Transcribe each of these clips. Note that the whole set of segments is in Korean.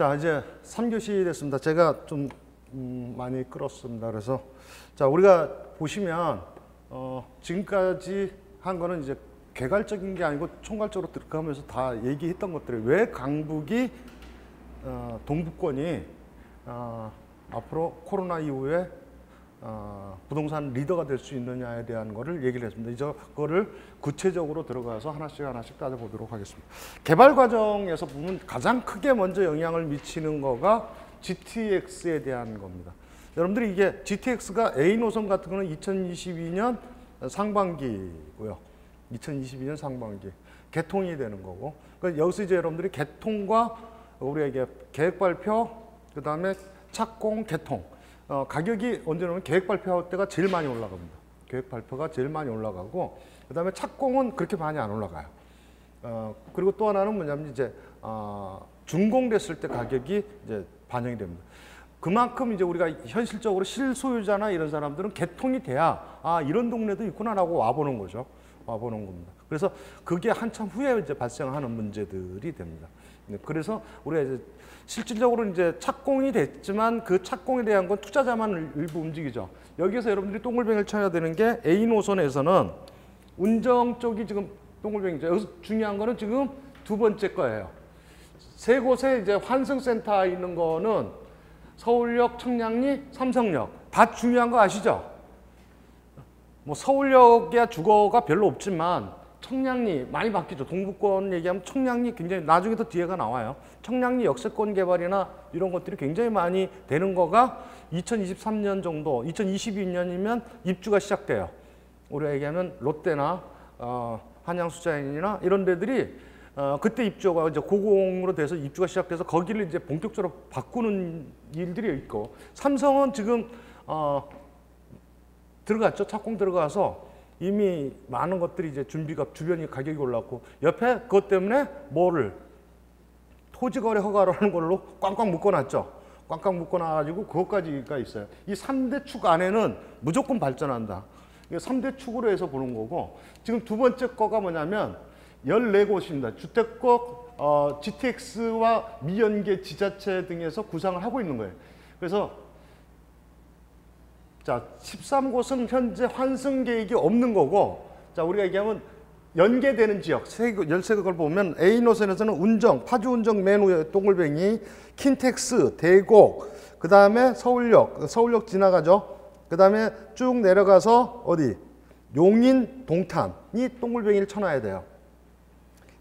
자, 이제 3교시 됐습니다. 제가 좀 많이 끌었습니다. 그래서 자, 우리가 보시면 지금까지 한 거는 이제 개괄적인 게 아니고 총괄적으로 들어가면서 다 얘기했던 것들이 왜 강북이 동북권이 앞으로 코로나 이후에 부동산 리더가 될 수 있느냐에 대한 거를 얘기를 했습니다. 이제 그거를 구체적으로 들어가서 하나씩 따져보도록 하겠습니다. 개발 과정에서 보면 가장 크게 먼저 영향을 미치는 거가 GTX에 대한 겁니다. 여러분들이 이게 GTX가 A 노선 같은 거는 2022년 상반기고요. 2022년 상반기 개통이 되는 거고, 그러니까 여기서 이제 여러분들이 개통과 우리가 이게 계획 발표, 그 다음에 착공, 개통, 가격이 언제냐면 계획 발표할 때가 제일 많이 올라갑니다. 계획 발표가 제일 많이 올라가고, 그 다음에 착공은 그렇게 많이 안 올라가요. 그리고 또 하나는 뭐냐면 이제 준공됐을 때 가격이 이제 반영이 됩니다. 그만큼 이제 우리가 현실적으로 실소유자나 이런 사람들은 개통이 돼야 이런 동네도 있구나라고 와보는 거죠. 와보는 겁니다. 그래서 그게 한참 후에 이제 발생하는 문제들이 됩니다. 그래서 우리가 이제 실질적으로 이제 착공이 됐지만 그 착공에 대한 건 투자자만 일부 움직이죠. 여기에서 여러분들이 동글뱅이를 쳐야 되는 게 A 노선에서는 운정 쪽이 지금 동글뱅이죠. 여기서 중요한 거는 지금 두 번째 거예요. 세 곳에 이제 환승센터 있는 거는 서울역, 청량리, 삼성역. 다 중요한 거 아시죠? 뭐 서울역이야 주거가 별로 없지만 청량리 많이 바뀌죠. 동북권 얘기하면 청량리 굉장히 나중에 더 뒤에가 나와요. 청량리 역세권 개발이나 이런 것들이 굉장히 많이 되는 거가 2023년 정도, 2022년이면 입주가 시작돼요. 우리가 얘기하면 롯데나 한양수자인이나 이런 데들이 그때 입주가 이제 고공으로 돼서 입주가 시작돼서 거기를 이제 본격적으로 바꾸는 일들이 있고, 삼성은 지금 들어갔죠. 착공 들어가서 이미 많은 것들이 이제 준비가 주변이 가격이 올랐고, 옆에 그것 때문에 뭐를 토지거래 허가라는 걸로 꽝꽝 묶어놨죠. 꽝꽝 묶어놔가지고 그것까지가 있어요. 이 3대 축 안에는 무조건 발전한다. 3대 축으로 해서 보는 거고, 지금 두 번째 거가 뭐냐면 14곳입니다. 주택국 GTX와 미연계 지자체 등에서 구상을 하고 있는 거예요. 그래서 자, 13곳은 현재 환승 계획이 없는 거고, 자, 우리가 얘기하면 연계되는 지역, 13곳을 보면 A 노선에서는 운정, 파주 운정 맨 위에 동글뱅이, 킨텍스, 대곡, 그 다음에 서울역 지나가죠. 그 다음에 쭉 내려가서 어디? 용인, 동탄이 동글뱅이를 쳐놔야 돼요.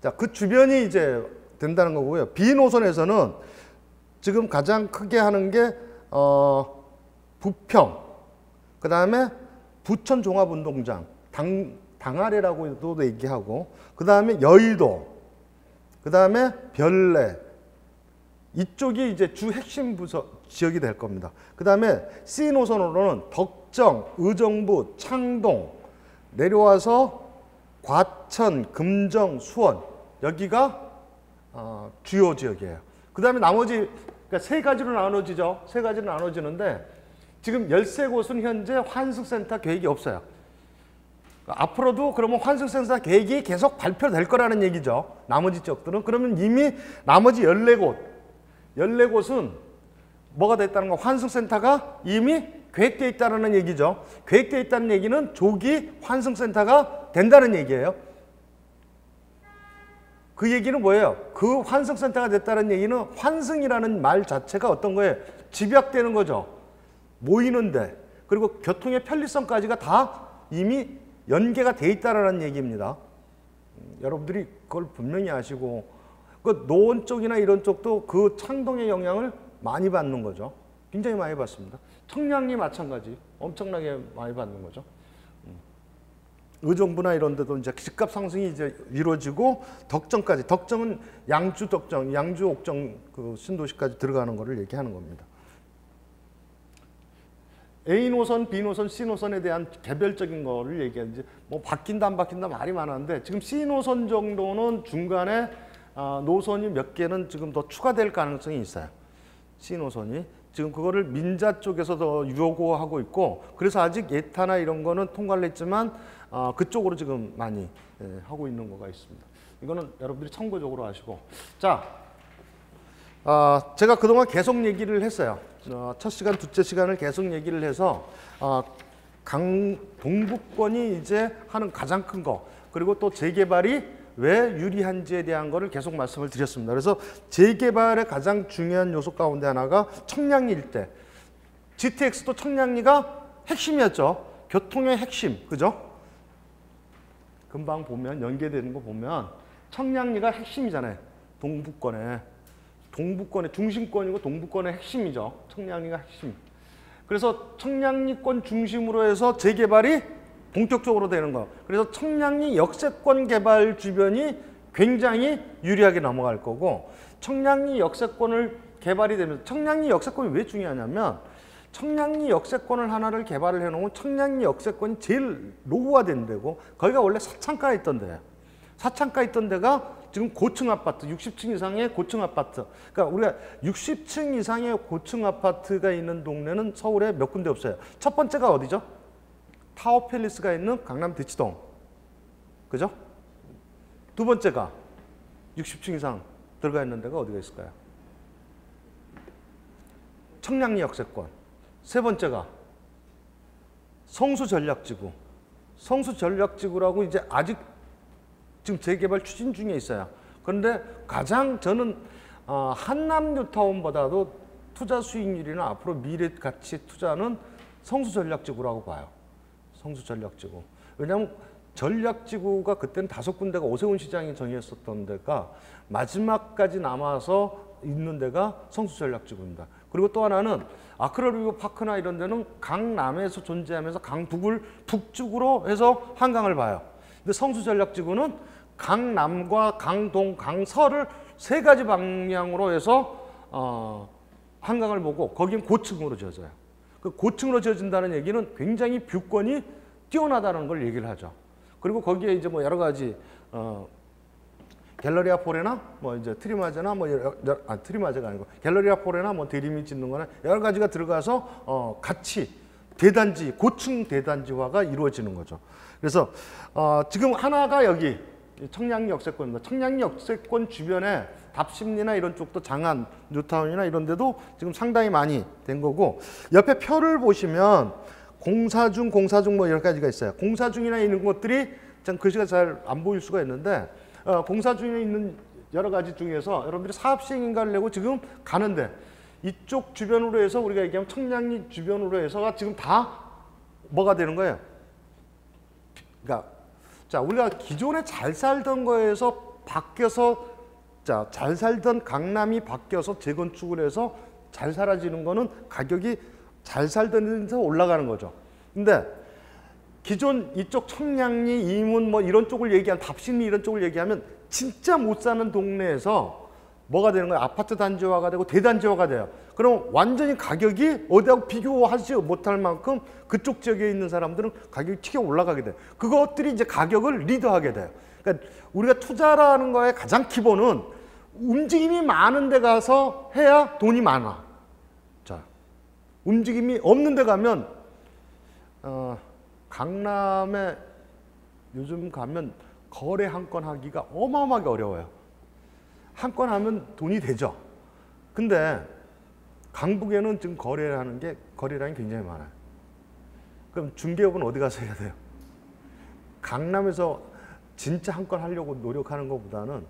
자, 그 주변이 이제 된다는 거고요. B 노선에서는 지금 가장 크게 하는 게 부평, 그 다음에 부천 종합운동장, 당아래라고도 얘기하고, 그 다음에 여의도, 그 다음에 별내, 이쪽이 이제 주 핵심 지역이 될 겁니다. 그 다음에 C 노선으로는 덕정, 의정부, 창동, 내려와서 과천, 금정, 수원, 여기가 주요 지역이에요. 그 다음에 나머지, 그러니까 세 가지로 나눠지죠. 세 가지로 나눠지는데 지금 13곳은 현재 환승센터 계획이 없어요. 앞으로도 그러면 환승센터 계획이 계속 발표될 거라는 얘기죠. 나머지 지역들은. 그러면 이미 나머지 14곳은 뭐가 됐다는 거? 환승센터가 이미 계획되어 있다는 얘기죠. 계획되어 있다는 얘기는 조기 환승센터가 된다는 얘기예요. 그 얘기는 뭐예요? 그 환승센터가 됐다는 얘기는 환승이라는 말 자체가 어떤 거예요? 집약되는 거죠. 모이는데, 그리고 교통의 편리성까지가 다 이미 연계가 돼 있다는 얘기입니다. 여러분들이 그걸 분명히 아시고, 그 노원 쪽이나 이런 쪽도 그 창동의 영향을 많이 받는 거죠. 굉장히 많이 받습니다. 청량리 마찬가지, 엄청나게 많이 받는 거죠. 의정부나 이런 데도 이제 집값 상승이 이제 이루어지고, 덕정까지, 덕정은 양주 덕정, 양주 옥정 그 신도시까지 들어가는 거를 얘기하는 겁니다. A 노선, B 노선, C 노선에 대한 개별적인 거를 얘기하는지 뭐 바뀐다 안 바뀐다 말이 많았는데, 지금 C 노선 정도는 중간에 노선이 몇 개는 지금 더 추가될 가능성이 있어요. C 노선이 지금 그거를 민자 쪽에서 더 요구하고 있고, 그래서 아직 예타나 이런 거는 통과를 했지만 그쪽으로 지금 많이 하고 있는 거가 있습니다. 이거는 여러분들이 참고적으로 아시고, 자, 제가 그동안 계속 얘기를 했어요. 첫 시간, 둘째 시간을 계속 얘기를 해서 동북권이 이제 하는 가장 큰 거, 그리고 또 재개발이 왜 유리한지에 대한 거를 계속 말씀을 드렸습니다. 그래서 재개발의 가장 중요한 요소 가운데 하나가 청량리 일대. GTX도 청량리가 핵심이었죠. 교통의 핵심, 그죠? 금방 보면 연계되는 거 보면 청량리가 핵심이잖아요. 동북권의 중심권이고 동북권의 핵심이죠. 청량리가 핵심. 그래서 청량리권 중심으로 해서 재개발이 본격적으로 되는 거. 그래서 청량리 역세권 개발 주변이 굉장히 유리하게 넘어갈 거고, 청량리 역세권을 개발이 되면서, 청량리 역세권이 왜 중요하냐면 청량리 역세권을 하나를 개발을 해놓으면 청량리 역세권이 제일 노후화된 데고, 거기가 원래 사창가에 있던 데예요. 사창가에 있던 데가 지금 고층 아파트, 60층 이상의 고층 아파트. 그러니까 우리가 60층 이상의 고층 아파트가 있는 동네는 서울에 몇 군데 없어요. 첫 번째가 어디죠? 타워팰리스가 있는 강남 대치동. 그죠? 두 번째가 60층 이상 들어가 있는 데가 어디가 있을까요? 청량리 역세권. 세 번째가 성수전략지구. 성수전략지구라고 이제 아직 지금 재개발 추진 중에 있어요. 그런데 가장 저는 한남뉴타운보다도 투자 수익률이나 앞으로 미래 가치 투자는 성수전략지구라고 봐요. 성수전략지구. 왜냐하면 전략지구가 그때는 5군데가 오세훈 시장이 정했었던 데가 마지막까지 남아서 있는 데가 성수전략지구입니다. 그리고 또 하나는 아크릴리브 파크나 이런 데는 강남에서 존재하면서 강북을 북쪽으로 해서 한강을 봐요. 근데 성수전략지구는 강남과 강동, 강서를 세 가지 방향으로 해서 한강을 보고, 거긴 고층으로 지어져요. 그 고층으로 지어진다는 얘기는 굉장히 뷰권이 뛰어나다는 걸 얘기를 하죠. 그리고 거기에 이제 뭐 여러 가지 갤러리아 포레나 뭐 이제 트리마제나 뭐 트리마제가 아니고 갤러리아 포레나 뭐 대림이 짓는 거나 여러 가지가 들어가서 같이 대단지, 고층 대단지화가 이루어지는 거죠. 그래서 지금 하나가 여기 청량리 역세권입니다. 청량리 역세권 주변에 답심리나 이런 쪽도 장안, 뉴타운이나 이런 데도 지금 상당히 많이 된 거고, 옆에 표를 보시면 공사 중 뭐 여러 가지가 있어요. 공사 중이나 있는 것들이 참 글씨가 잘 안 보일 수가 있는데, 공사 중에 있는 여러 가지 중에서 여러분들이 사업 시행인가를 내고 지금 가는데, 이쪽 주변으로 해서 우리가 얘기하면 청량리 주변으로 해서가 지금 다 뭐가 되는 거예요? 그러니까 자, 우리가 기존에 잘 살던 거에서 바뀌어서, 자, 잘 살던 강남이 바뀌어서 재건축을 해서 잘 사라지는 거는 가격이 잘 살던 데서 올라가는 거죠. 근데 기존 이쪽 청량리, 이문 뭐 이런 쪽을 얘기하면, 답심리 이런 쪽을 얘기하면 진짜 못 사는 동네에서 뭐가 되는 거예요? 아파트 단지화가 되고 대단지화가 돼요. 그럼 완전히 가격이 어디하고 비교하지 못할 만큼 그쪽 지역에 있는 사람들은 가격이 튀겨 올라가게 돼요. 그것들이 이제 가격을 리드하게 돼요. 그러니까 우리가 투자라는 거의 가장 기본은 움직임이 많은 데 가서 해야 돈이 많아. 자, 움직임이 없는 데 가면 강남에 요즘 가면 거래 한 건 하기가 어마어마하게 어려워요. 한 건 하면 돈이 되죠. 근데 강북에는 지금 거래라는 게, 거래량이 굉장히 많아요. 그럼 중개업은 어디 가서 해야 돼요? 강남에서 진짜 한 건 하려고 노력하는 것보다는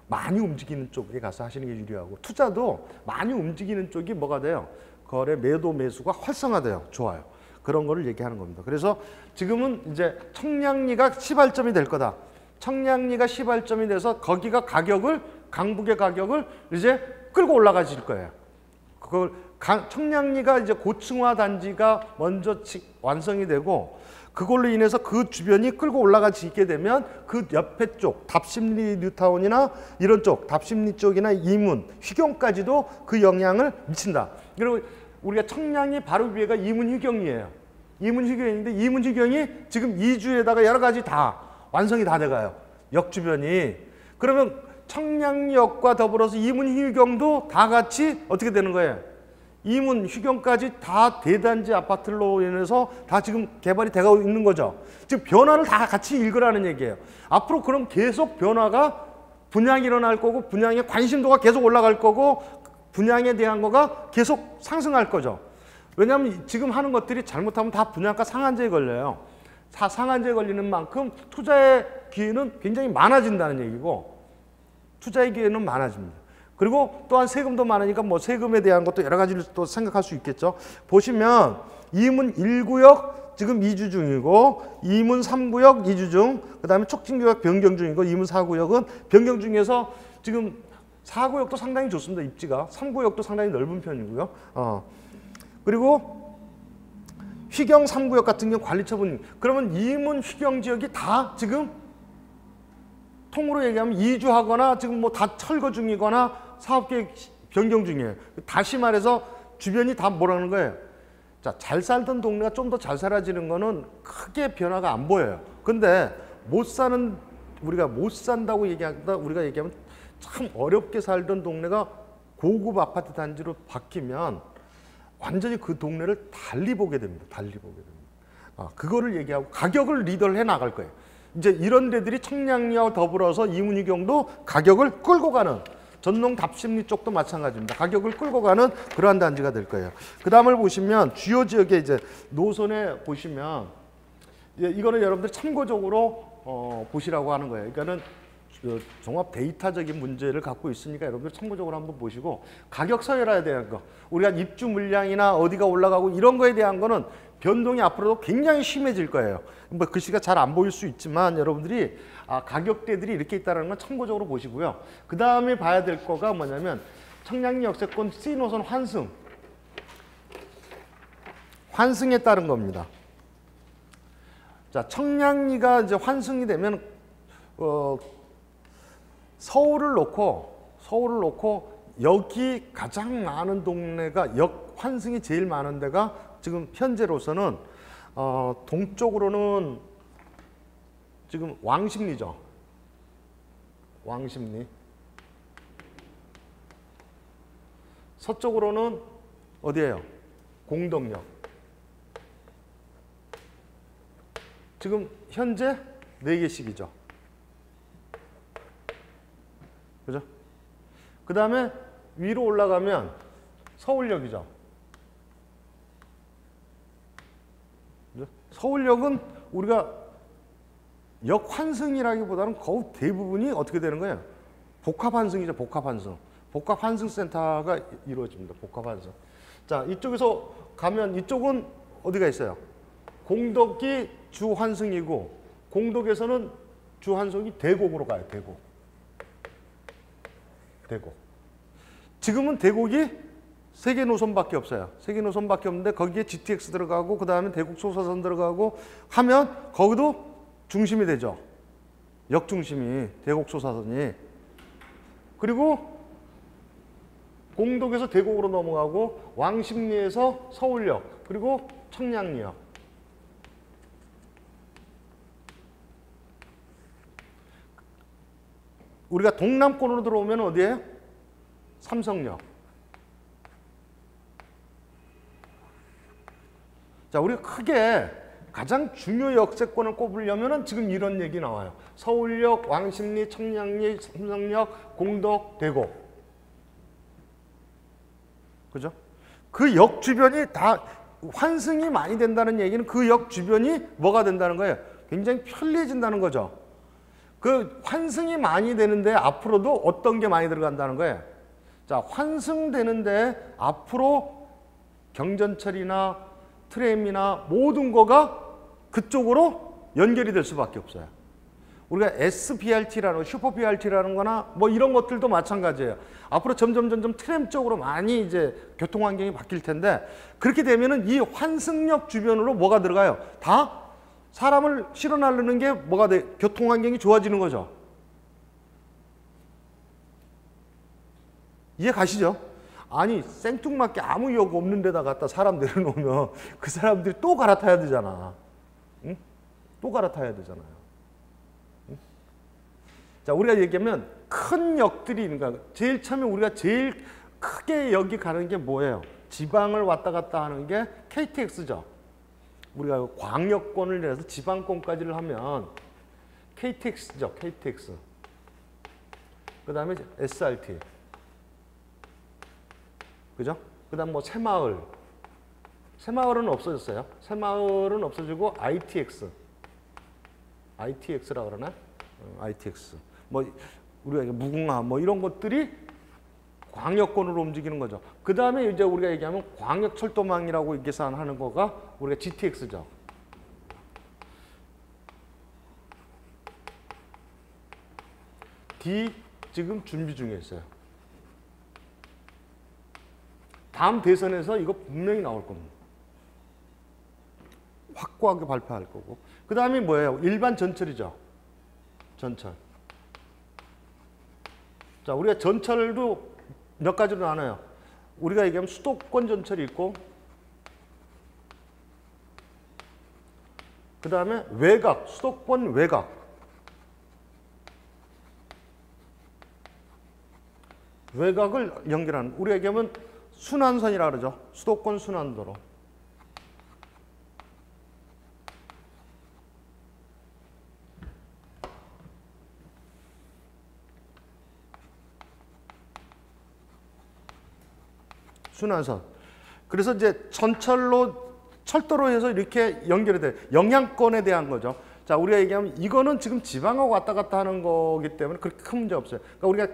많이 움직이는 쪽에 가서 하시는 게 유리하고, 투자도 많이 움직이는 쪽이 뭐가 돼요? 거래, 매도, 매수가 활성화돼요. 좋아요. 그런 거를 얘기하는 겁니다. 그래서 지금은 이제 청량리가 시발점이 될 거다. 청량리가 시발점이 돼서 거기가 가격을, 강북의 가격을 이제 끌고 올라가실 거예요. 그걸 청량리가 이제 고층화 단지가 먼저 완성이 되고, 그걸로 인해서 그 주변이 끌고 올라갈 수 있게 되면 그 옆에 쪽, 답심리 뉴타운이나 이런 쪽, 답심리 쪽이나 이문, 휘경까지도 그 영향을 미친다. 그리고 우리가 청량리 바로 위에가 이문 휘경이에요. 이문 휘경인데, 이문 휘경이 지금 2주에다가 여러 가지 다 완성이 다 돼가요. 역 주변이. 그러면 청량역과 더불어서 이문 휘경도 다 같이 어떻게 되는 거예요? 이문 휘경까지 다 대단지 아파트로 인해서 다 지금 개발이 되고 있는 거죠. 지금 변화를 다 같이 읽으라는 얘기예요. 앞으로 그럼 계속 변화가 분양이 일어날 거고 분양의 관심도가 계속 올라갈 거고 분양에 대한 거가 계속 상승할 거죠. 왜냐하면 지금 하는 것들이 잘못하면 다 분양가 상한제에 걸려요. 상한제에 걸리는 만큼 투자의 기회는 굉장히 많아진다는 얘기고 투자의 기회는 많아집니다. 그리고 또한 세금도 많으니까 뭐 세금에 대한 것도 여러 가지를 또 생각할 수 있겠죠. 보시면 이문 1구역 지금 이주 중이고 이문 3구역 이주 중, 그다음에 촉진구역 변경 중이고 이문 4구역은 변경 중에서 지금 4구역도 상당히 좋습니다. 입지가 3구역도 상당히 넓은 편이고요. 그리고 휘경 3구역 같은 경우 관리처분, 그러면 이문 휘경 지역이 다 지금 통으로 얘기하면 이주하거나 지금 뭐 다 철거 중이거나 사업계획 변경 중이에요. 다시 말해서 주변이 다 뭐라는 거예요? 자, 잘 살던 동네가 좀 더 잘 살아지는 거는 크게 변화가 안 보여요. 근데 우리가 못 산다고 얘기하다 우리가 얘기하면 참 어렵게 살던 동네가 고급 아파트 단지로 바뀌면 완전히 그 동네를 달리 보게 됩니다. 달리 보게 됩니다. 그거를 얘기하고 가격을 리더를 해 나갈 거예요. 이제 이런 데들이 청량리와 더불어서 이문희경도 가격을 끌고 가는, 전농 답심리 쪽도 마찬가지입니다. 가격을 끌고 가는 그러한 단지가 될 거예요. 그 다음을 보시면 주요 지역에 이제 노선에 보시면 이거는 여러분들 참고적으로 보시라고 하는 거예요. 그러니까는 종합 데이터적인 문제를 갖고 있으니까 여러분들 참고적으로 한번 보시고 가격 서열화에 대한 거, 우리가 입주 물량이나 어디가 올라가고 이런 거에 대한 거는 변동이 앞으로도 굉장히 심해질 거예요. 뭐 글씨가 잘 안 보일 수 있지만 여러분들이 가격대들이 이렇게 있다는 건 참고적으로 보시고요. 그 다음에 봐야 될 거가 뭐냐면 청량리 역세권 C 노선 환승에 따른 겁니다. 자, 청량리가 이제 환승이 되면 서울을 놓고 여기 가장 많은 동네가 역 환승이 제일 많은 데가 지금 현재로서는 동쪽으로는 지금 왕십리죠. 왕십리. 서쪽으로는 어디예요? 공덕역. 지금 현재 4개씩이죠. 그죠? 그 다음에 위로 올라가면 서울역이죠. 그죠? 서울역은 우리가 역 환승이라기보다는 거의 대부분이 어떻게 되는 거예요? 복합 환승이죠. 복합 환승. 복합 환승 센터가 이루어집니다. 복합 환승. 자, 이쪽에서 가면 이쪽은 어디가 있어요? 공덕이 주 환승이고 공덕에서는 주 환승이 대곡으로 가요. 대곡. 지금은 대곡이 3개 노선밖에 없어요. 3개 노선밖에 없는데 거기에 GTX 들어가고 그 다음에 대곡 소사선 들어가고 하면 거기도 중심이 되죠. 역 중심이 대곡 소사선이. 그리고 공덕에서 대곡으로 넘어가고 왕십리에서 서울역 그리고 청량리역. 우리가 동남권으로 들어오면 어디예요? 삼성역. 자, 우리가 크게 가장 중요 역세권을 꼽으려면 지금 이런 얘기 나와요. 서울역, 왕십리, 청량리, 삼성역, 공덕, 대곡. 그죠? 그 역 주변이 다 환승이 많이 된다는 얘기는 그 역 주변이 뭐가 된다는 거예요? 굉장히 편리해진다는 거죠. 그 환승이 많이 되는데 앞으로도 어떤 게 많이 들어간다는 거예요? 자, 환승되는데 앞으로 경전철이나 트램이나 모든 거가 그쪽으로 연결이 될 수밖에 없어요. 우리가 SBRT라는 슈퍼 BRT라는 거나 뭐 이런 것들도 마찬가지예요. 앞으로 점점 트램 쪽으로 많이 이제 교통 환경이 바뀔 텐데 그렇게 되면은 이 환승역 주변으로 뭐가 들어가요? 다 사람을 실어 나르는 게 뭐가 돼? 교통 환경이 좋아지는 거죠. 이해 가시죠? 아니 생뚱맞게 아무 역 없는 데다 갖다 사람 내려놓으면 그 사람들이 또 갈아타야 되잖아. 응? 또 갈아타야 되잖아요. 응? 자, 우리가 얘기하면 큰 역들이 있는가. 제일 처음에 우리가 제일 크게 여기 가는 게 뭐예요? 지방을 왔다 갔다 하는 게 KTX죠. 우리가 광역권을 내서 지방권까지를 하면 KTX죠. KTX. 그 다음에 SRT. 그죠? 그 다음 뭐 새마을. 새마을은 없어졌어요. 새마을은 없어지고 ITX라고 그러나? ITX. 뭐 우리가 무궁화 뭐 이런 것들이 광역권으로 움직이는 거죠. 그 다음에 이제 우리가 얘기하면 광역철도망이라고 계산하는 거가 우리가 GTX죠. D 지금 준비 중에 있어요. 다음 대선에서 이거 분명히 나올 겁니다. 확고하게 발표할 거고. 그 다음에 뭐예요? 일반 전철이죠. 전철. 자, 우리가 전철도 몇 가지로 나눠요. 우리가 얘기하면 수도권 전철이 있고, 그 다음에 외곽, 수도권 외곽. 외곽을 연결하는, 우리가 얘기하면 순환선이라 그러죠. 수도권 순환도로. 순환선. 그래서 이제 전철로 철도로 해서 이렇게 연결이 돼요. 영향권에 대한 거죠. 자, 우리가 얘기하면 이거는 지금 지방하고 왔다 갔다 하는 거기 때문에 그렇게 큰 문제 없어요. 그러니까 우리가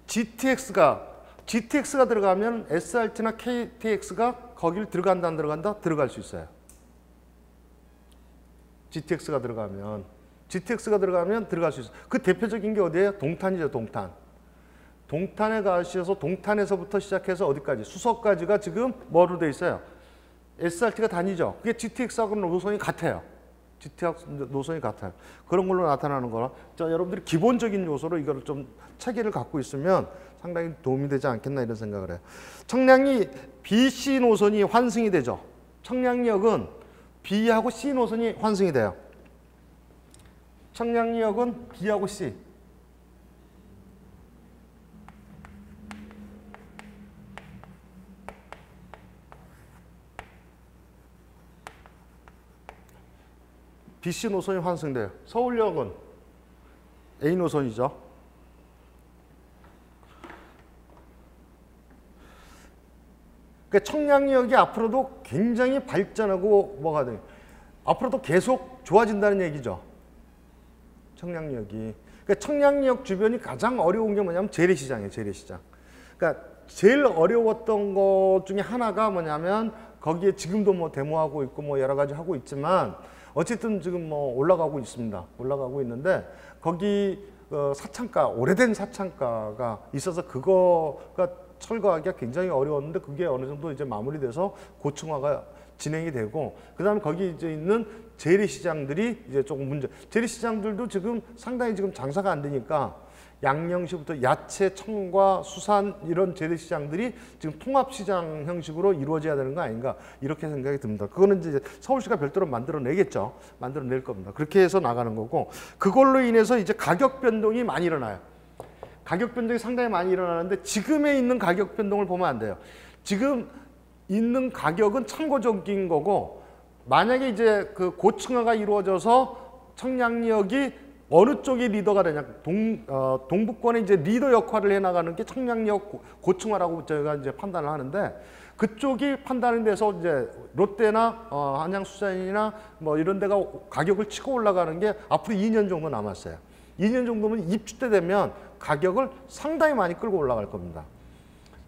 GTX가 들어가면 SRT나 KTX가 거길 들어간다 안 들어간다? 들어갈 수 있어요. GTX가 들어가면 들어갈 수 있어요. 그 대표적인 게 어디예요? 동탄이죠, 동탄. 동탄에 가셔서 동탄에서부터 시작해서 어디까지? 수서까지가 지금 뭐로 돼 있어요? SRT가 다니죠. 그게 GTX하고 노선이 같아요. GTX 노선이 같아요. 그런 걸로 나타나는 거라. 자, 여러분들이 기본적인 요소로 이거를 좀 체계를 갖고 있으면 상당히 도움이 되지 않겠나 이런 생각을 해요. 청량리 BC 노선이 환승이 되죠. 청량리역은 B하고 C 노선이 환승이 돼요. 청량리역은 B하고 C. BC 노선이 환승돼요. 서울역은 A 노선이죠. 그러니까 청량리역이 앞으로도 굉장히 발전하고 뭐가 돼요. 앞으로도 계속 좋아진다는 얘기죠. 청량리역이. 그러니까 청량리역 주변이 가장 어려운 게 뭐냐면 재래시장이에요. 재래시장. 그러니까 제일 어려웠던 것 중에 하나가 뭐냐면 거기에 지금도 뭐 데모하고 있고 뭐 여러 가지 하고 있지만 어쨌든 지금 뭐 올라가고 있습니다. 올라가고 있는데 거기 사창가, 오래된 사창가가 있어서 그거가 철거하기가 굉장히 어려웠는데 그게 어느 정도 이제 마무리돼서 고층화가 진행이 되고 그다음에 거기 이제 있는 재래시장들이 이제 조금 문제. 재래시장들도 지금 상당히 지금 장사가 안 되니까 양령시부터 야채, 청과 수산 이런 재래시장들이 지금 통합시장 형식으로 이루어져야 되는 거 아닌가 이렇게 생각이 듭니다. 그거는 이제 서울시가 별도로 만들어내겠죠. 만들어낼 겁니다. 그렇게 해서 나가는 거고 그걸로 인해서 이제 가격 변동이 많이 일어나요. 가격 변동이 상당히 많이 일어나는데 지금에 있는 가격 변동을 보면 안 돼요. 지금 있는 가격은 참고적인 거고 만약에 이제 그 고층화가 이루어져서 청량리역이 어느 쪽이 리더가 되냐 동북권에 이제 리더 역할을 해나가는 게 청량리역 고층화라고 저희가 이제 판단을 하는데 그쪽이 판단이 돼서 이제 롯데나 한양수산이나 뭐 이런 데가 가격을 치고 올라가는 게 앞으로 2년 정도 남았어요. 2년 정도면 입주 때 되면 가격을 상당히 많이 끌고 올라갈 겁니다.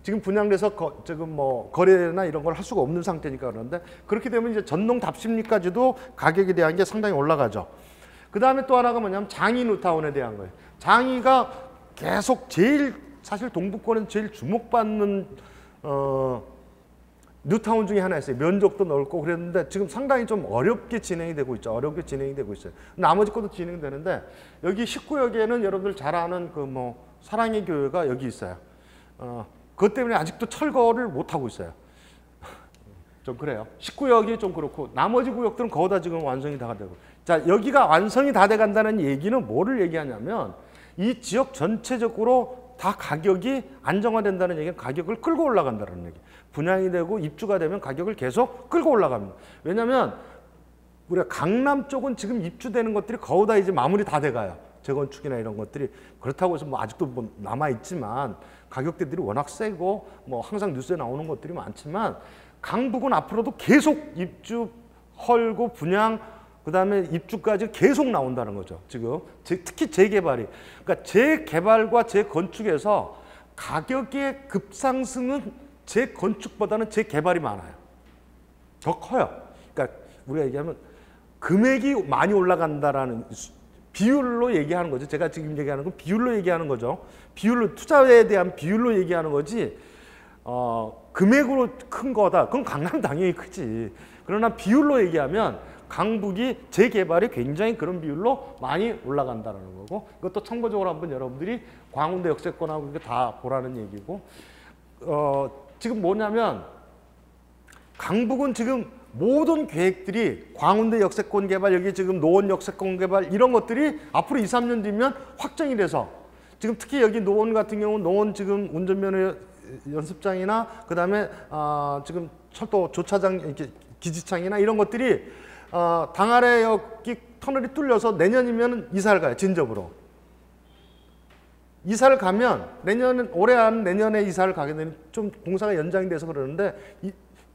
지금 분양돼서 지금 뭐 거래나 이런 걸 할 수가 없는 상태니까 그러는데 그렇게 되면 이제 전동 답심리까지도 가격에 대한 게 상당히 올라가죠. 그 다음에 또 하나가 뭐냐면 장이 뉴타운에 대한 거예요. 장이가 계속 제일 사실 동북권에서 제일 주목받는 뉴타운 중에 하나였어요. 면적도 넓고 그랬는데 지금 상당히 좀 어렵게 진행이 되고 있죠. 어렵게 진행이 되고 있어요. 나머지 것도 진행되는데 여기 19역에는 여러분들 잘 아는 그 뭐 사랑의 교회가 여기 있어요. 그것 때문에 아직도 철거를 못 하고 있어요. 좀 그래요. 19역이 좀 그렇고 나머지 구역들은 거의 다 지금 완성이 다 되고. 자, 여기가 완성이 다 돼 간다는 얘기는 뭐를 얘기하냐면 이 지역 전체적으로 다 가격이 안정화된다는 얘기는 가격을 끌고 올라간다는 얘기. 분양이 되고 입주가 되면 가격을 계속 끌고 올라갑니다. 왜냐하면 우리가 강남 쪽은 지금 입주되는 것들이 거의 다 이제 마무리 다 돼가요. 재건축이나 이런 것들이 그렇다고 해서 뭐 아직도 뭐 남아 있지만 가격대들이 워낙 세고 뭐 항상 뉴스에 나오는 것들이 많지만 강북은 앞으로도 계속 입주, 헐고 분양 그다음에 입주까지 계속 나온다는 거죠. 지금 특히 재개발이 그러니까 재개발과 재건축에서 가격의 급상승은 재건축보다는 재개발이 많아요. 더 커요. 그러니까 우리가 얘기하면 금액이 많이 올라간다라는 비율로 얘기하는 거죠. 제가 지금 얘기하는 건 비율로 얘기하는 거죠. 비율로 투자에 대한 비율로 얘기하는 거지. 금액으로 큰 거다. 그건 강남 당연히 크지. 그러나 비율로 얘기하면 강북이 재개발이 굉장히 그런 비율로 많이 올라간다는 거고 이것도 참고적으로 한번 여러분들이 광운대 역세권하고 이게 다 보라는 얘기고 지금 뭐냐면 강북은 지금 모든 계획들이 광운대 역세권 개발 여기 지금 노원 역세권 개발 이런 것들이 앞으로 2, 3년 뒤면 확정이 돼서 지금 특히 여기 노원 같은 경우는 노원 지금 운전면허 연습장이나 그다음에 지금 철도 조차장 이렇게 기지창이나 이런 것들이 당아래 여기 터널이 뚫려서 내년이면 이사를 가요. 진접으로. 이사를 가면 올해 안 내년에 이사를 가게 되는 좀 공사가 연장이 돼서 그러는데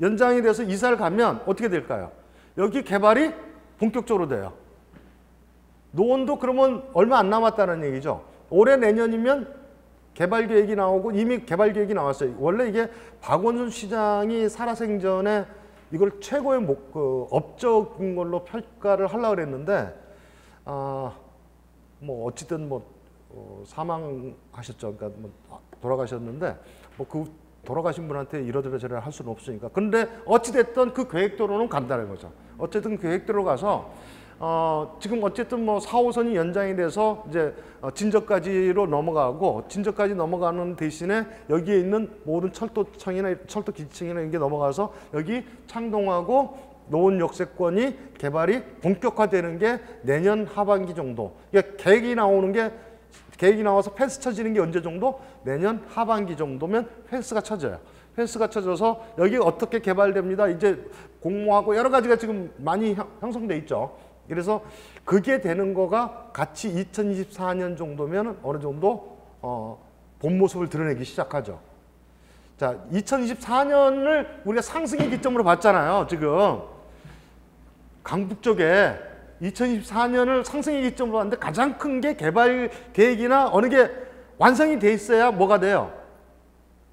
연장이 돼서 이사를 가면 어떻게 될까요? 여기 개발이 본격적으로 돼요. 노원도 그러면 얼마 안 남았다는 얘기죠. 올해 내년이면 개발 계획이 나오고 이미 개발 계획이 나왔어요. 원래 이게 박원순 시장이 살아생전에 이걸 최고의 업적인 걸로 평가를 하려고 그랬는데 뭐 어쨌든 뭐 사망하셨죠. 그러니까 뭐 돌아가셨는데 뭐 그 돌아가신 분한테 이러저러 저러러 할 수는 없으니까. 근데 어찌됐든 그 계획대로는 간다는 거죠. 어쨌든 계획대로 가서 지금 어쨌든 뭐 4, 5선이 연장이 돼서 이제 진저까지로 넘어가고 진저까지 넘어가는 대신에 여기에 있는 모든 철도청이나 철도 기지청이나 이게 넘어가서 여기 창동하고 노원 역세권이 개발이 본격화되는 게 내년 하반기 정도. 이게 계획이 나와서 펜스 쳐지는 게 언제 정도? 내년 하반기 정도면 펜스가 쳐져요. 펜스가 쳐져서 여기 어떻게 개발됩니다. 이제 공모하고 여러 가지가 지금 많이 형성돼 있죠. 그래서 그게 되는 거가 같이 2024년 정도면 어느 정도 본 모습을 드러내기 시작하죠. 자, 2024년을 우리가 상승의 기점으로 봤잖아요. 지금 강북 쪽에 2024년을 상승의 기점으로 봤는데 가장 큰 게 개발 계획이나 어느 게 완성이 돼 있어야 뭐가 돼요?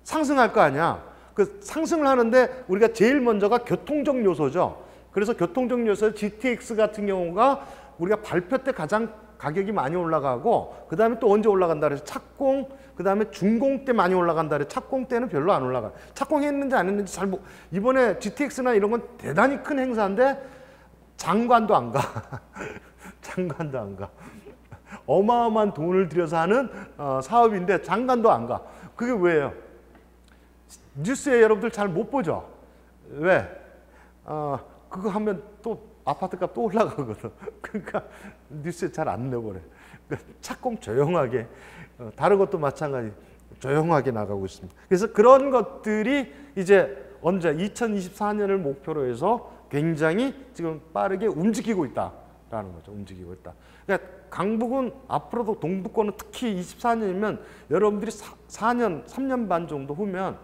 상승할 거 아니야. 그 상승을 하는데 우리가 제일 먼저가 교통적 요소죠. 그래서 교통적 요소 GTX 같은 경우가 우리가 발표 때 가장 가격이 많이 올라가고 그 다음에 또 언제 올라간다 그래서 착공 그 다음에 준공 때 많이 올라간다 그래서 착공 때는 별로 안 올라가. 착공했는지 안 했는지 잘 이번에 GTX나 이런 건 대단히 큰 행사인데 장관도 안 가. 장관도 안 가. 어마어마한 돈을 들여서 하는 사업인데 장관도 안 가. 그게 왜요? 뉴스에 여러분들 잘 못 보죠? 왜? 그거 하면 또 아파트값 또 올라가거든. 그러니까 뉴스에 잘 안 내버려. 그러니까 착공 조용하게, 다른 것도 마찬가지 조용하게 나가고 있습니다. 그래서 그런 것들이 이제 언제 2024년을 목표로 해서 굉장히 지금 빠르게 움직이고 있다라는 거죠. 움직이고 있다. 그러니까 강북은 앞으로도 동북권은 특히 24년이면 여러분들이 4년, 3년 반 정도 후면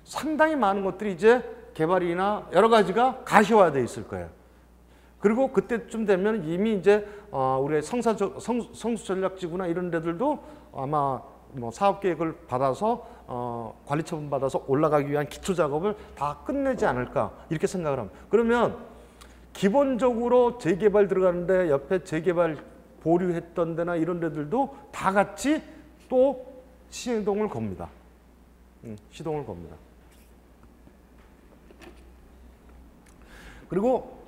상당히 많은 것들이 이제 개발이나 여러 가지가 가시화되어 있을 거예요. 그리고 그때쯤 되면 이미 이제 우리의 성수전략지구나 이런 데들도 아마 뭐 사업계획을 받아서 관리처분 받아서 올라가기 위한 기초 작업을 다 끝내지 않을까 이렇게 생각을 합니다. 그러면 기본적으로 재개발 들어가는데 옆에 재개발 보류했던 데나 이런 데들도 다 같이 또 시동을 겁니다. 시동을 겁니다. 그리고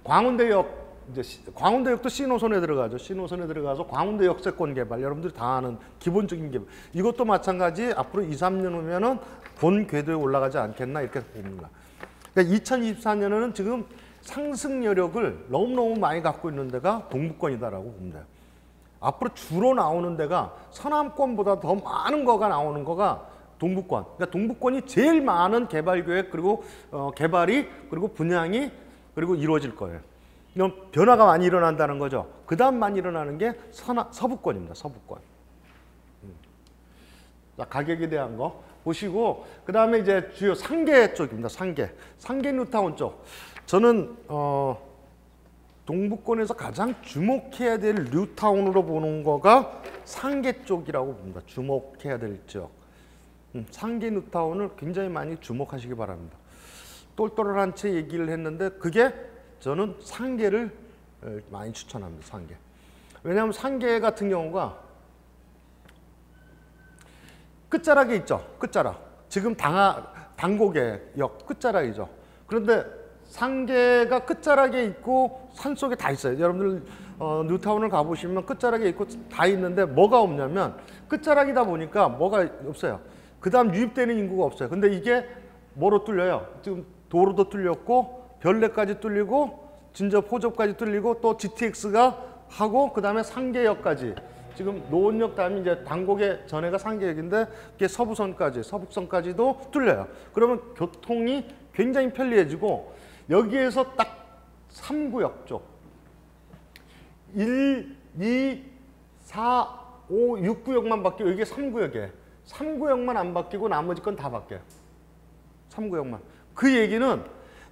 광운대역 이제 광운대역도 C노선에 들어가죠. C노선에 들어가서 광운대 역세권 개발 여러분들이 다 아는 기본적인 개발 이것도 마찬가지 앞으로 2, 3년 후면은 본 궤도에 올라가지 않겠나 이렇게 봅니다. 그러니까 2024년에는 지금 상승 여력을 너무너무 많이 갖고 있는 데가 동북권이다라고 봅니다. 앞으로 주로 나오는 데가 서남권보다 더 많은 거가 나오는 거가 동북권. 그러니까 동북권이 제일 많은 개발 계획 그리고 개발이 그리고 분양이 그리고 이루어질 거예요. 이런 변화가 많이 일어난다는 거죠. 그 다음 많이 일어나는 게 서부권입니다. 서부권. 자, 가격에 대한 거 보시고, 그 다음에 이제 주요 상계 쪽입니다. 상계 뉴타운 쪽. 저는 동부권에서 가장 주목해야 될 뉴타운으로 보는 거가 상계 쪽이라고 봅니다. 주목해야 될 지역. 상계 뉴타운을 굉장히 많이 주목하시기 바랍니다. 똘똘한 채 얘기를 했는데 그게 저는 상계를 많이 추천합니다. 상계. 왜냐하면 상계 같은 경우가 끝자락에 있죠. 끝자락. 지금 당고개역 끝자락이죠. 그런데 상계가 끝자락에 있고 산속에 다 있어요. 여러분들 뉴타운을 가보시면 끝자락에 있고 다 있는데 뭐가 없냐면 끝자락이다 보니까 뭐가 없어요. 그 다음 유입되는 인구가 없어요. 근데 이게 뭐로 뚫려요? 지금 도로도 뚫렸고 별내까지 뚫리고 진저 포접까지 뚫리고 또 GTX가 하고 그 다음에 상계역까지 지금 노원역 다음에 이제 당고개 전에가 상계역인데 이게 서북선까지도 뚫려요. 그러면 교통이 굉장히 편리해지고 여기에서 딱 3구역 쪽 1, 2, 4, 5, 6구역만 바뀌고 이게 3구역이에요. 3구역만 안 바뀌고 나머지 건 다 바뀌어요. 3구역만. 그 얘기는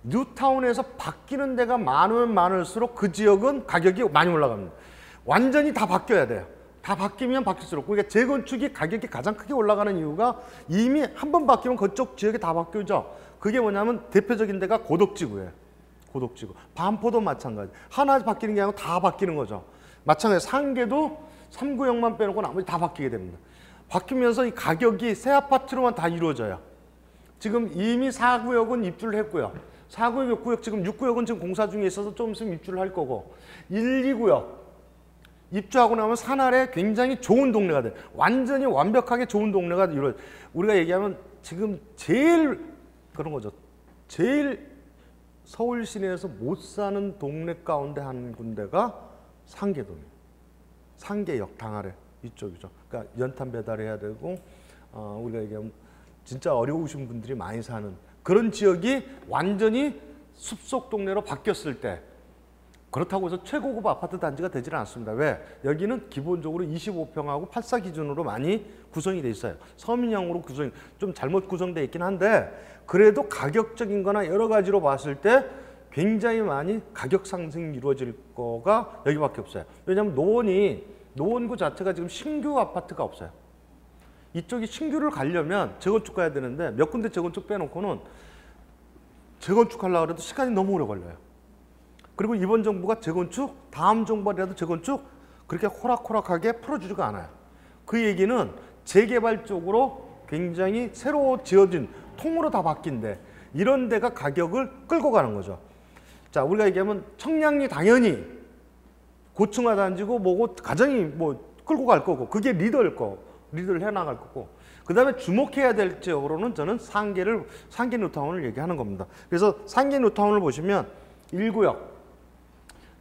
뉴타운에서 바뀌는 데가 많으면 많을수록 그 지역은 가격이 많이 올라갑니다. 완전히 다 바뀌어야 돼요. 다 바뀌면 바뀔수록. 그러니까 재건축이 가격이 가장 크게 올라가는 이유가 이미 한 번 바뀌면 그쪽 지역이 다 바뀌죠. 그게 뭐냐면 대표적인 데가 고덕지구예요. 고덕지구. 반포도 마찬가지. 하나 바뀌는 게 아니고 다 바뀌는 거죠. 마찬가지 상계도 3구역만 빼놓고 나머지 다 바뀌게 됩니다. 바뀌면서 이 가격이 새 아파트로만 다 이루어져요. 지금 이미 4구역은 입주를 했고요. 4구역, 6구역, 지금 6구역은 지금 공사 중에 있어서 좀 있으면 입주를 할 거고 1, 2구역 입주하고 나면 산아래 굉장히 좋은 동네가 돼요. 완전히 완벽하게 좋은 동네가 이루어져요. 우리가 얘기하면 지금 제일 그런 거죠. 제일 서울 시내에서 못 사는 동네 가운데 한 군데가 상계동이에요. 상계역 당아래 이쪽이죠. 그러니까 연탄 배달해야 되고 우리가 얘기하면 진짜 어려우신 분들이 많이 사는 그런 지역이 완전히 숲속 동네로 바뀌었을 때 그렇다고 해서 최고급 아파트 단지가 되지는 않습니다. 왜? 여기는 기본적으로 25평하고 84 기준으로 많이 구성이 돼 있어요. 서민형으로 구성이 좀 잘못 구성되어 있긴 한데 그래도 가격적인 거나 여러 가지로 봤을 때 굉장히 많이 가격 상승이 이루어질 거가 여기밖에 없어요. 왜냐하면 노원구 자체가 지금 신규 아파트가 없어요. 이쪽이 신규를 가려면 재건축 가야 되는데 몇 군데 재건축 빼놓고는 재건축하려고 해도 시간이 너무 오래 걸려요. 그리고 이번 정부가 재건축, 다음 정부라도 재건축 그렇게 호락호락하게 풀어주지가 않아요. 그 얘기는 재개발 쪽으로 굉장히 새로 지어진 통으로 다 바뀐데 이런 데가 가격을 끌고 가는 거죠. 자, 우리가 얘기하면 청량리 당연히 고층화 단지고 뭐고 가장이 뭐 끌고 갈 거고 그게 리더를 해나갈 거고 그 다음에 주목해야 될 지역으로는 저는 상계 뉴타운을 얘기하는 겁니다. 그래서 상계 뉴타운을 보시면 1구역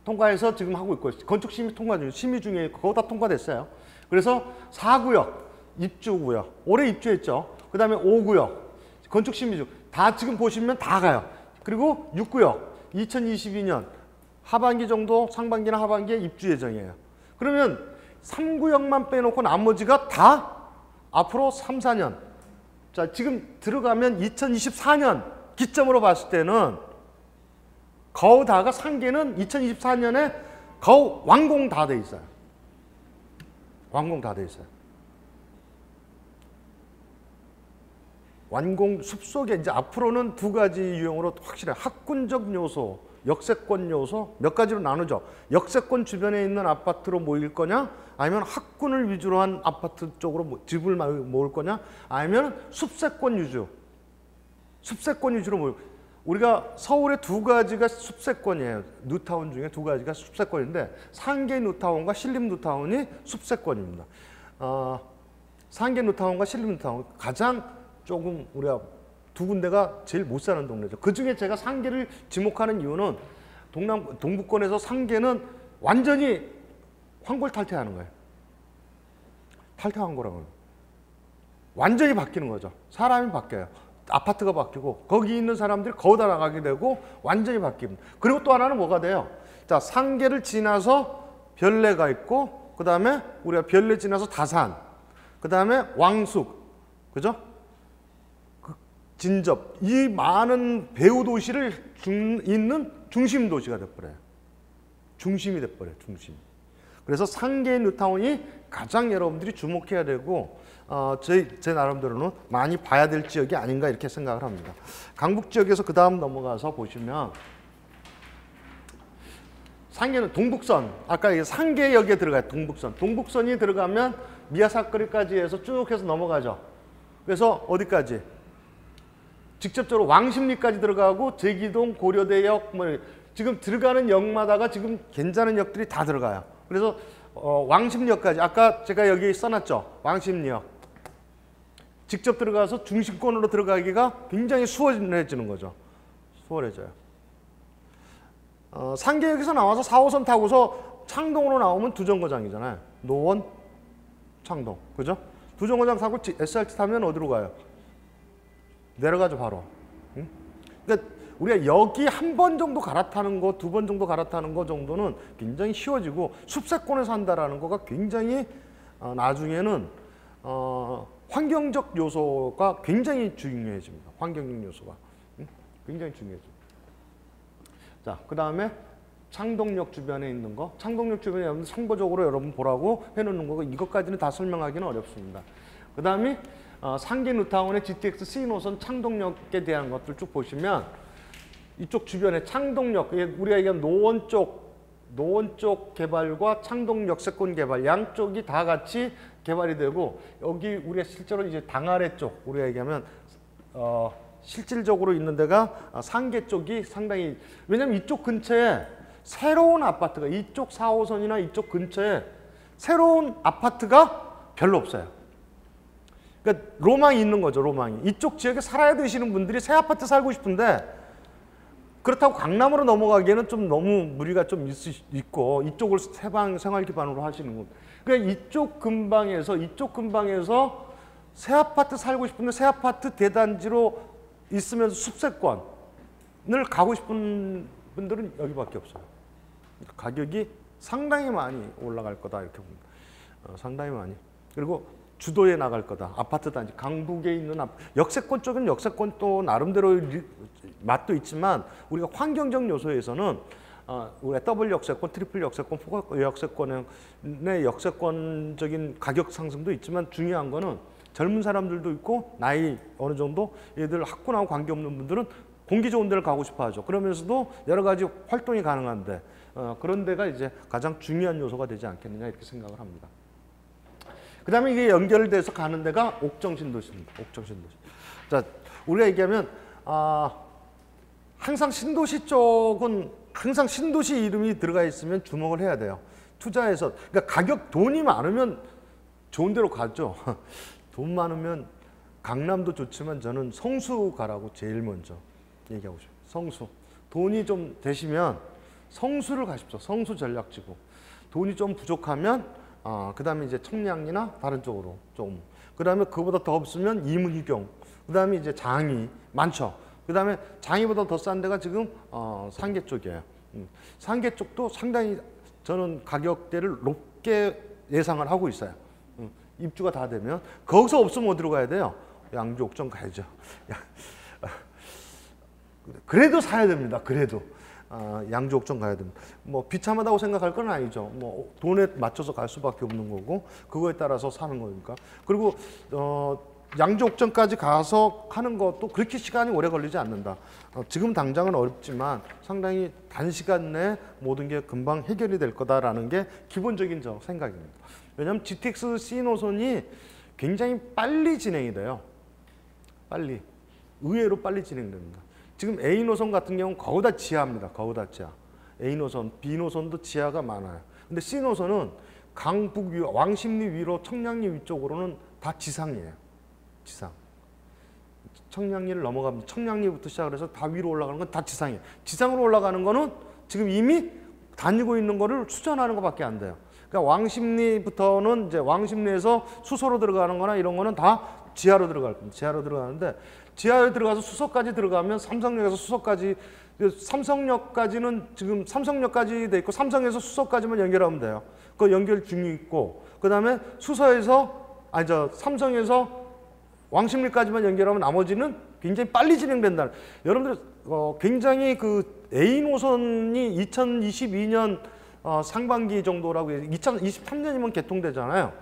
통과해서 지금 하고 있고 건축 심의 통과 중 심의 중에 있고 그거 다 통과됐어요. 그래서 4구역 입주구역 올해 입주했죠. 그 다음에 5구역 건축 심의 중 다 지금 보시면 다 가요. 그리고 6구역 2022년 하반기 정도 상반기나 하반기에 입주 예정이에요. 그러면 3구역만 빼놓고 나머지가 다 앞으로 3, 4년 자 지금 들어가면 2024년 기점으로 봤을 때는 거의 다가 상계는 2024년에 거의 완공 다 돼 있어요. 완공 다 돼 있어요. 완공 숲속에 이제 앞으로는 두 가지 유형으로 확실해. 학군적 요소, 역세권 요소 몇 가지로 나누죠. 역세권 주변에 있는 아파트로 모일 거냐 아니면 학군을 위주로 한 아파트 쪽으로 집을 모을 거냐 아니면 숲세권 위주로 모일 우리가 서울의 두 가지가 숲세권이에요. 뉴타운 중에 두 가지가 숲세권인데 상계 뉴타운과 신림 뉴타운이 숲세권입니다. 상계 뉴타운과 신림 뉴타운 가장 조금 우리가 두 군데가 제일 못 사는 동네죠. 그중에 제가 상계를 지목하는 이유는 동부권에서 상계는 완전히 환골탈퇴하는 거예요. 탈퇴한 거라고요. 완전히 바뀌는 거죠. 사람이 바뀌어요. 아파트가 바뀌고 거기 있는 사람들이 거기다 나가게 되고 완전히 바뀝니다. 그리고 또 하나는 뭐가 돼요? 자, 상계를 지나서 별내가 있고 그 다음에 우리가 별내 지나서 다산, 그 다음에 왕숙, 그죠? 진접, 이 많은 배후 도시를 있는 중심 도시가 돼버려요. 중심이 돼버려요. 중심. 그래서 상계 뉴타운이 가장 여러분들이 주목해야 되고 제 나름대로는 많이 봐야 될 지역이 아닌가 이렇게 생각을 합니다. 강북 지역에서 그 다음 넘어가서 보시면 상계는 동북선, 아까 상계역에 들어가요. 동북선이 들어가면 미야사거리까지 해서 쭉 해서 넘어가죠. 그래서 어디까지? 직접적으로 왕십리까지 들어가고 제기동, 고려대역, 뭐 지금 들어가는 역마다가 지금 괜찮은 역들이 다 들어가요. 그래서 왕십리역까지, 아까 제가 여기 써놨죠. 왕십리역. 직접 들어가서 중심권으로 들어가기가 굉장히 수월해지는 거죠. 수월해져요. 상계역에서 나와서 4호선 타고서 창동으로 나오면 두정거장이잖아요. 노원, 창동. 그죠? 두정거장 타고 SRT 타면 어디로 가요? 내려가죠, 바로. 응? 그러니까 우리가 여기 한 번 정도 갈아타는 거, 두 번 정도 갈아타는 거 정도는 굉장히 쉬워지고 숲세권에 산다라는 거가 굉장히 나중에는 환경적 요소가 굉장히 중요해집니다. 환경적 요소가. 응? 굉장히 중요해집니다. 자, 그 다음에 창동역 주변에 있는 거. 창동역 주변에 여러분 상보적으로 여러분 보라고 해놓는 거고 이것까지는 다 설명하기는 어렵습니다. 그 다음에 상계 뉴타운의 GTX C 노선 창동역에 대한 것들 쭉 보시면 이쪽 주변에 창동역, 우리가 얘기한 노원 쪽 개발과 창동 역세권 개발 양쪽이 다 같이 개발이 되고 여기 우리가 실제로 이제 당아래 쪽 우리가 얘기하면 실질적으로 있는 데가 상계 쪽이 상당히 왜냐면 이쪽 근처에 새로운 아파트가 이쪽 4호선이나 이쪽 근처에 새로운 아파트가 별로 없어요. 그러니까 로망이 있는 거죠. 로망이. 이쪽 지역에 살아야 되시는 분들이 새 아파트 살고 싶은데 그렇다고 강남으로 넘어가기에는 좀 너무 무리가 좀 있고 이쪽을 생활 기반으로 하시는 겁니다. 그러니까 이쪽 근방에서 새 아파트 살고 싶은데 새 아파트 대단지로 있으면서 숲세권을 가고 싶은 분들은 여기밖에 없어요. 가격이 상당히 많이 올라갈 거다 이렇게 봅니다. 상당히 많이. 그리고 주도에 나갈 거다. 아파트 단지 강북에 있는 역세권 쪽은 역세권 또 나름대로 맛도 있지만 우리가 환경적 요소에서는 우리가 더블 역세권, 트리플 역세권, 포 역세권의 역세권적인 가격 상승도 있지만 중요한 거는 젊은 사람들도 있고 나이 어느 정도 얘들 학군하고 관계없는 분들은 공기 좋은 데를 가고 싶어 하죠. 그러면서도 여러 가지 활동이 가능한데 그런 데가 이제 가장 중요한 요소가 되지 않겠느냐 이렇게 생각을 합니다. 그 다음에 이게 연결돼서 가는 데가 옥정신도시입니다. 옥정신도시. 자, 우리가 얘기하면 항상 신도시 쪽은 항상 신도시 이름이 들어가 있으면 주목을 해야 돼요. 투자해서 그러니까 돈이 많으면 좋은 데로 가죠. 돈 많으면 강남도 좋지만 저는 성수 가라고 제일 먼저 얘기하고 싶어요. 성수. 돈이 좀 되시면 성수를 가십시오. 성수 전략지구. 돈이 좀 부족하면 그 다음에 이제 청량리나 다른 쪽으로 좀. 그 다음에 그보다 더 없으면 이문희경. 그 다음에 이제 장이 많죠. 그 다음에 장이보다 더 싼 데가 지금 상계 쪽이에요. 상계 쪽도 상당히 저는 가격대를 높게 예상을 하고 있어요. 입주가 다 되면. 거기서 없으면 어디로 가야 돼요? 양주 옥정 가야죠. 그래도 사야 됩니다. 그래도. 양주 옥정 가야 됩니다. 뭐 비참하다고 생각할 건 아니죠. 뭐 돈에 맞춰서 갈 수밖에 없는 거고 그거에 따라서 사는 거니까. 그리고 양주 옥정까지 가서 하는 것도 그렇게 시간이 오래 걸리지 않는다. 지금 당장은 어렵지만 상당히 단시간 내에 모든 게 금방 해결이 될 거다라는 게 기본적인 저 생각입니다. 왜냐하면 GTX C 노선이 굉장히 빨리 진행이 돼요. 빨리. 의외로 빨리 진행됩니다. 지금 A 노선 같은 경우는 거의 다 지하입니다. 거의 다 지하. A 노선, B 노선도 지하가 많아요. 근데 C 노선은 강북 위, 왕십리 위로 청량리 위쪽으로는 다 지상이에요. 지상. 청량리를 넘어갑니다. 청량리부터 시작을 해서 다 위로 올라가는 건 다 지상이에요. 지상으로 올라가는 거는 지금 이미 다니고 있는 거를 수전하는 것밖에 안 돼요. 그러니까 왕십리부터는 이제 왕십리에서 수소로 들어가는 거나 이런 거는 다 지하로 들어갈 겁니다. 지하로 들어가는데 지하에 들어가서 수서까지 들어가면 삼성역에서 수서까지 삼성역까지는 지금 삼성역까지 돼 있고 삼성에서 수서까지만 연결하면 돼요. 그 연결 중이 있고 그다음에 삼성에서 왕십리까지만 연결하면 나머지는 굉장히 빨리 진행된다. 여러분들 굉장히 그 A 노선이 2022년 상반기 정도라고 해서 2023년이면 개통되잖아요.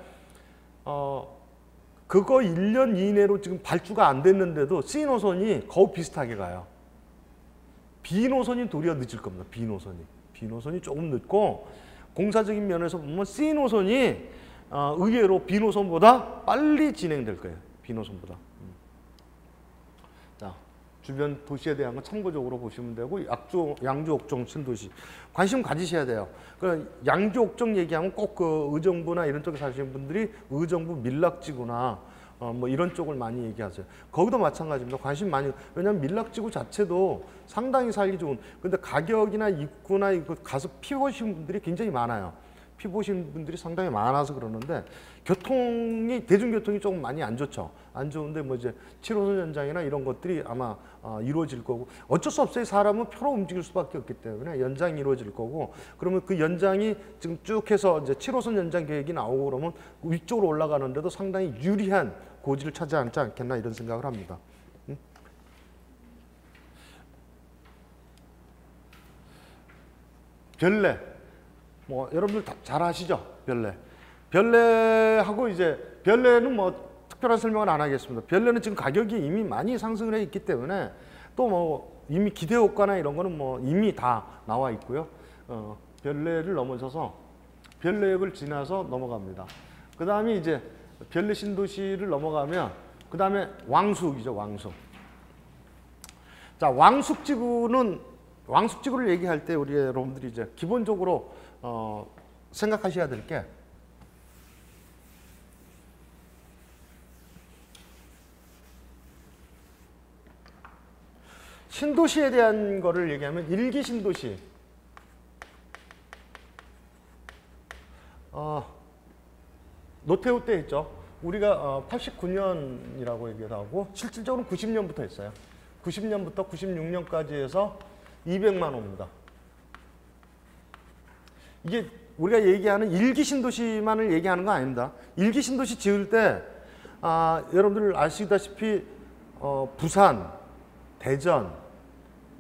그거 1년 이내로 지금 발주가 안 됐는데도 C 노선이 거의 비슷하게 가요. B 노선이 도리어 늦을 겁니다. B 노선이 조금 늦고 공사적인 면에서 보면 C 노선이 의외로 B 노선보다 빨리 진행될 거예요. B 노선보다. 자, 주변 도시에 대한 건 참고적으로 보시면 되고 양주, 옥정, 신도시 관심 가지셔야 돼요. 그 양주, 옥정 얘기하면 꼭 그 의정부나 이런 쪽에 사시는 분들이 의정부 밀락지구나 뭐 이런 쪽을 많이 얘기하세요. 거기도 마찬가지입니다. 관심 많이. 왜냐하면 밀락지구 자체도 상당히 살기 좋은. 근데 가격이나 입구나 이거 가서 피보신 분들이 굉장히 많아요. 피보신 분들이 상당히 많아서 그러는데 대중교통이 조금 많이 안 좋죠. 안 좋은데 뭐 이제 7호선 연장이나 이런 것들이 아마 이루어질 거고 어쩔 수 없어요. 사람은 표로 움직일 수밖에 없기 때문에 연장이 이루어질 거고 그러면 그 연장이 지금 쭉 해서 이제 7호선 연장 계획이 나오고 그러면 위쪽으로 올라가는데도 상당히 유리한 고지를 차지하지 않겠나 이런 생각을 합니다. 별내. 뭐 여러분들 잘 아시죠? 별내하고 이제 별내는 뭐 특별한 설명은 안 하겠습니다. 별내는 지금 가격이 이미 많이 상승을 해 있기 때문에 또 뭐 이미 기대 효과나 이런 거는 뭐 이미 다 나와 있고요. 별내를 넘어서서 별내역을 지나서 넘어갑니다. 그 다음에 이제 별내 신도시를 넘어가면 그 다음에 왕숙이죠. 왕숙. 자, 왕숙지구를 얘기할 때 우리 여러분들이 이제 기본적으로 생각하셔야 될 게 신도시에 대한 거를 얘기하면 일기 신도시. 노태우 때 했죠. 우리가 89년이라고 얘기를 하고 실질적으로 90년부터 했어요. 90년부터 96년까지 해서 200만 호입니다. 이게 우리가 얘기하는 일기 신도시만을 얘기하는 거 아닙니다. 일기 신도시 지을 때 여러분들 아시다시피 부산, 대전,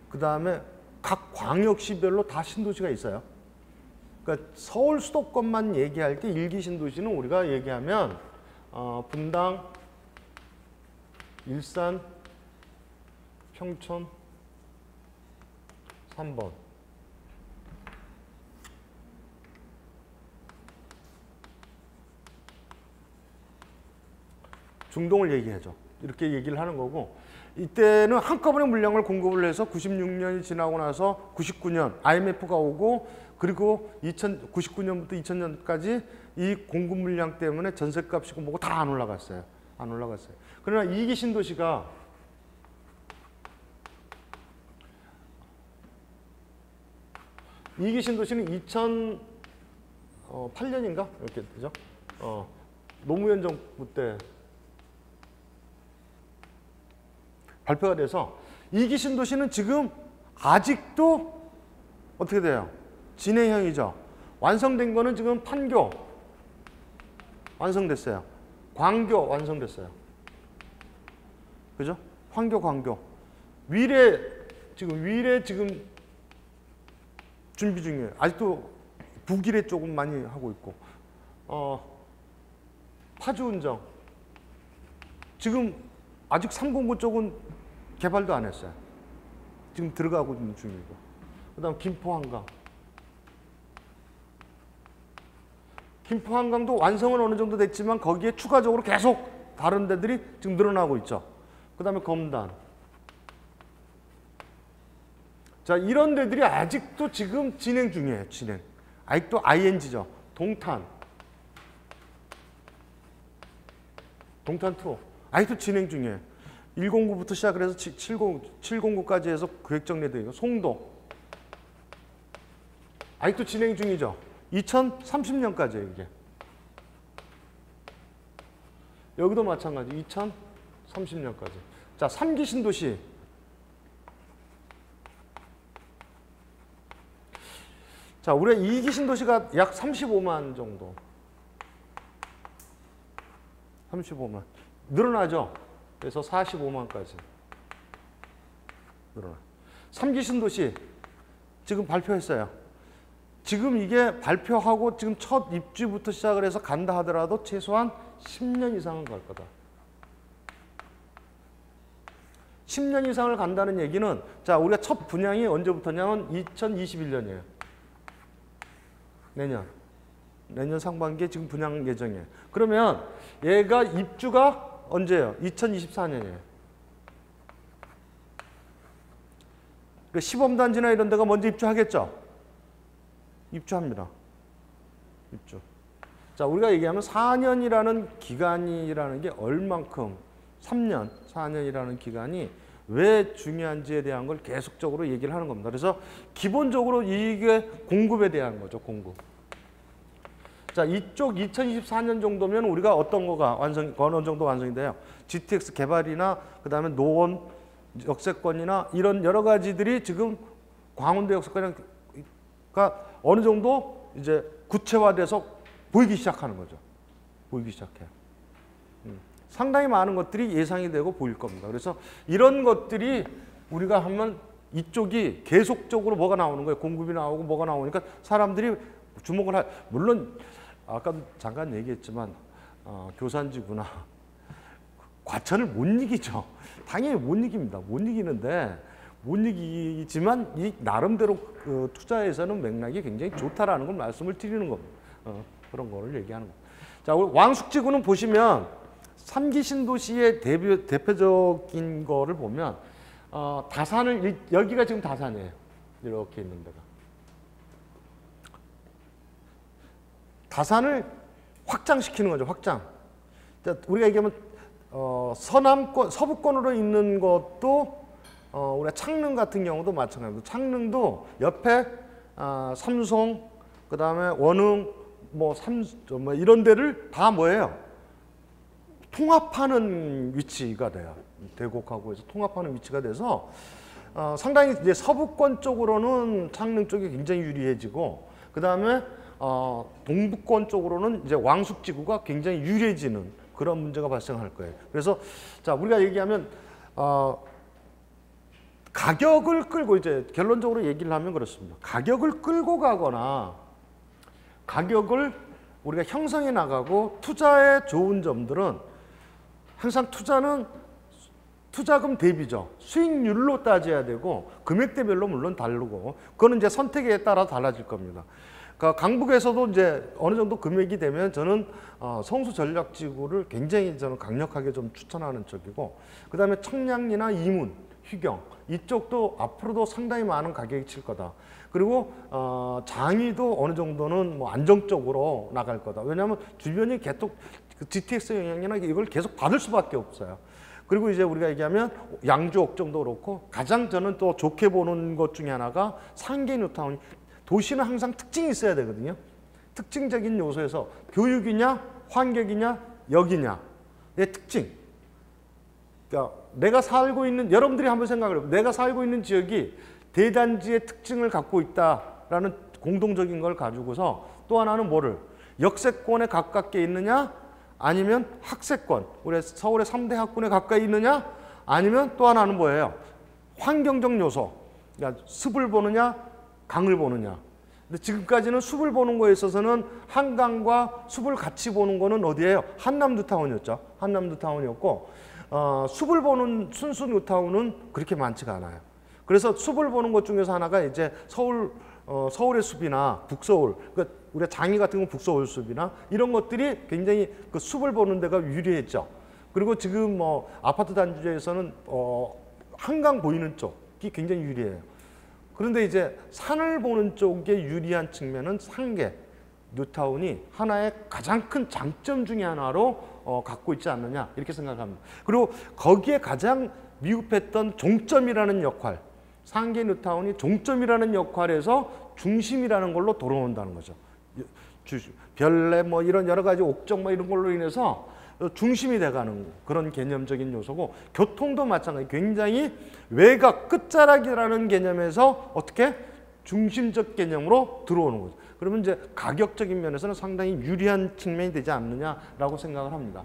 그 다음에 각 광역시별로 다 신도시가 있어요. 그러니까 서울 수도권만 얘기할 때 일기 신도시는 우리가 얘기하면 분당, 일산, 평촌, 3번. 중동을 얘기하죠. 이렇게 얘기를 하는 거고 이때는 한꺼번에 물량을 공급을 해서 96년이 지나고 나서 99년 IMF가 오고 그리고 99년부터 2000년까지 이 공급 물량 때문에 전셋값이고 뭐고 다 안 올라갔어요. 안 올라갔어요. 그러나 이기 신도시가 이기 신도시는 2008년인가 이렇게 되죠. 노무현 정부 때 발표가 돼서 이기 신도시는 지금 아직도 어떻게 돼요? 진행형이죠. 완성된 거는 지금 판교 완성됐어요. 광교 완성됐어요. 그죠? 판교, 광교. 위례 지금 준비 중이에요. 아직도 북위례 쪽은 많이 하고 있고. 파주운정. 지금 아직 309 쪽은 개발도 안 했어요. 지금 들어가고 있는 중이고. 그 다음 김포 한강. 김포 한강도 완성은 어느 정도 됐지만 거기에 추가적으로 계속 다른 데들이 지금 늘어나고 있죠. 그 다음에 검단. 자, 이런 데들이 아직도 지금 진행 중이에요. 아직도 ING죠. 동탄. 동탄2. 아직도 진행 중이에요. 109부터 시작을 해서 709까지 해서 계획 정리되고 송도. 아직도 진행 중이죠. 2030년까지예요, 이게. 여기도 마찬가지. 30년까지. 자, 3기 신도시. 자, 우리가 2기 신도시가 약 35만 정도. 35만. 늘어나죠? 그래서 45만까지. 늘어나. 3기 신도시. 지금 발표했어요. 지금 이게 발표하고 지금 첫 입주부터 시작을 해서 간다 하더라도 최소한 10년 이상은 갈 거다. 10년 이상을 간다는 얘기는, 자, 우리가 첫 분양이 언제부터냐면 2021년이에요. 내년 상반기에 지금 분양 예정이에요. 그러면 얘가 입주가 언제예요? 2024년이에요. 시범단지나 이런 데가 먼저 입주하겠죠? 입주합니다. 입주. 자, 우리가 얘기하면 4년이라는 기간이라는 게 얼만큼, 3년, 4년이라는 기간이 왜 중요한지에 대한 걸 계속적으로 얘기를 하는 겁니다. 그래서 기본적으로 이게 공급에 대한 거죠, 공급. 자, 이쪽 2024년 정도면 우리가 어떤 거가 어느 정도 완성이 돼요? GTX 개발이나 그다음에 노원 역세권이나 이런 여러 가지들이 지금 광운대 역세권이가 어느 정도 이제 구체화돼서 보이기 시작하는 거죠. 보이기 시작해요. 상당히 많은 것들이 예상이 되고 보일 겁니다. 그래서 이런 것들이 우리가 하면 이쪽이 계속적으로 뭐가 나오는 거예요. 공급이 나오고 뭐가 나오니까 사람들이 주목을 물론 아까 잠깐 얘기했지만 교산지구나 과천을 못 이기죠. 당연히 못 이깁니다. 못 이기는데 못 이기지만 이 나름대로 그 투자에서는 맥락이 굉장히 좋다라는 걸 말씀을 드리는 겁니다. 그런 거를 얘기하는 겁니다. 자, 우리 왕숙지구는 보시면 3기 신도시의 대표적인 거를 보면 다산을 여기가 지금 다산이에요. 이렇게 있는 데가. 다산을 확장시키는 거죠. 확장. 우리가 얘기하면 서남권, 서부권으로 있는 것도 우리가 창릉 같은 경우도 마찬가지입니다. 창릉도 옆에 삼송, 그 다음에 원흥, 뭐 이런 데를 다 뭐예요? 통합하는 위치가 돼요. 대곡하고 해서 통합하는 위치가 돼서 상당히 이제 서부권 쪽으로는 창릉 쪽이 굉장히 유리해지고, 그 다음에 동부권 쪽으로는 이제 왕숙지구가 굉장히 유리해지는 그런 문제가 발생할 거예요. 그래서 자, 우리가 얘기하면 가격을 끌고 이제 결론적으로 얘기를 하면 그렇습니다. 가격을 끌고 가거나 가격을 우리가 형성해 나가고 투자의 좋은 점들은 항상 투자는 투자금 대비죠. 수익률로 따져야 되고 금액대별로 물론 다르고 그거는 이제 선택에 따라 달라질 겁니다. 그러니까 강북에서도 이제 어느 정도 금액이 되면 저는 성수 전략지구를 굉장히 저는 강력하게 좀 추천하는 쪽이고, 그 다음에 청량리나 이문, 휴경 이쪽도 앞으로도 상당히 많은 가격이 칠 거다. 그리고 장위도 어느 정도는 뭐 안정적으로 나갈 거다. 왜냐하면 주변이 계속 GTX 영향이나 이걸 계속 받을 수밖에 없어요. 그리고 이제 우리가 얘기하면 양주 옥정도 그렇고 가장 저는 또 좋게 보는 것 중에 하나가 상계 뉴타운. 도시는 항상 특징이 있어야 되거든요. 특징적인 요소에서 교육이냐, 환경이냐, 역이냐. 내 특징. 그러니까 내가 살고 있는, 여러분들이 한번 생각을 해보세요. 내가 살고 있는 지역이 대단지의 특징을 갖고 있다라는 공동적인 걸 가지고서 또 하나는 뭐를? 역세권에 가깝게 있느냐, 아니면 학세권, 우리 서울의 3대 학군에 가까이 있느냐, 아니면 또 하나는 뭐예요? 환경적 요소. 그러니까 숲을 보느냐, 강을 보느냐. 근데 지금까지는 숲을 보는 거에 있어서는 한강과 숲을 같이 보는 거는 어디예요? 한남 뉴타운이었죠. 한남 뉴타운이었고 숲을 보는 순수 뉴타운은 그렇게 많지가 않아요. 그래서 숲을 보는 것 중에서 하나가 이제 서울의 숲이나 북서울, 그러니까 우리가 장위 같은 건 북서울 숲이나 이런 것들이 굉장히 그 숲을 보는 데가 유리했죠. 그리고 지금 뭐 아파트 단지에서는 한강 보이는 쪽이 굉장히 유리해요. 그런데 이제 산을 보는 쪽에 유리한 측면은 상계, 뉴타운이 하나의 가장 큰 장점 중에 하나로 갖고 있지 않느냐 이렇게 생각합니다. 그리고 거기에 가장 미흡했던 종점이라는 역할, 상계 뉴타운이 종점이라는 역할에서 중심이라는 걸로 돌아온다는 거죠. 별내 뭐 이런 여러 가지 옥정 뭐 이런 걸로 인해서 중심이 돼가는 그런 개념적인 요소고, 교통도 마찬가지. 굉장히 외곽 끝자락이라는 개념에서 어떻게 중심적 개념으로 들어오는 거죠. 그러면 이제 가격적인 면에서는 상당히 유리한 측면이 되지 않느냐라고 생각을 합니다.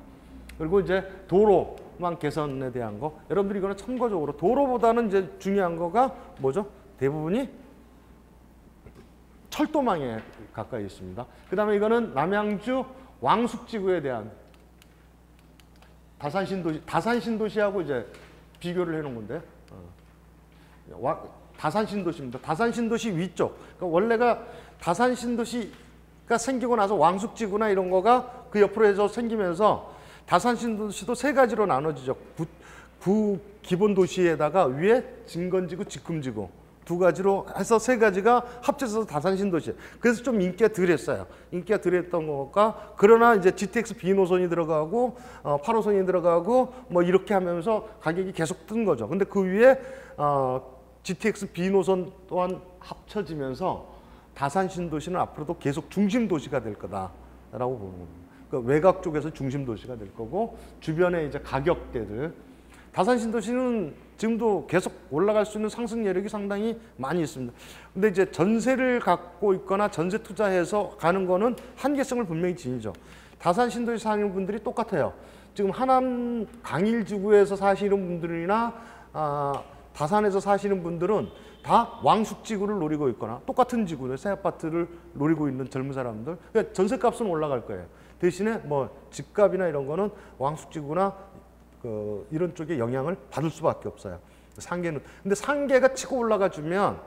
그리고 이제 도로망 개선에 대한 거, 여러분들이 이거는 참고적으로 도로보다는 이제 중요한 거가 뭐죠? 대부분이 철도망에 가까이 있습니다. 그 다음에 이거는 남양주 왕숙지구에 대한 다산신도시하고 이제 비교를 해놓은 건데, 다산신도시입니다. 다산신도시 위쪽. 그러니까 원래가 다산신도시가 생기고 나서 왕숙지구나 이런 거가 그 옆으로 해서 생기면서 다산신도시도 세 가지로 나눠지죠. 기본 도시에다가 위에 진건지구, 직금지구 두 가지로 해서 세 가지가 합쳐서 다산신도시. 그래서 좀 인기가 덜했어요. 인기가 덜했던 거가, 그러나 이제 GTX B 노선이 들어가고 8호선이 들어가고 뭐 이렇게 하면서 가격이 계속 뜬 거죠. 근데 그 위에 GTX B 노선 또한 합쳐지면서 다산신도시는 앞으로도 계속 중심 도시가 될 거다라고 보는 겁니다. 그러니까 외곽 쪽에서 중심 도시가 될 거고, 주변에 이제 가격대들, 다산신도시는 지금도 계속 올라갈 수 있는 상승 여력이 상당히 많이 있습니다. 근데 이제 전세를 갖고 있거나 전세 투자해서 가는 거는 한계성을 분명히 지니죠. 다산신도시 사는 분들이 똑같아요. 지금 하남 강일지구에서 사시는 분들이나 다산에서 사시는 분들은 다 왕숙지구를 노리고 있거나 똑같은 지구들, 새 아파트를 노리고 있는 젊은 사람들. 그러니까 전세값은 올라갈 거예요. 대신에 뭐 집값이나 이런 거는 왕숙지구나 이런 쪽에 영향을 받을 수밖에 없어요. 상계는. 근데 상계가 치고 올라가 주면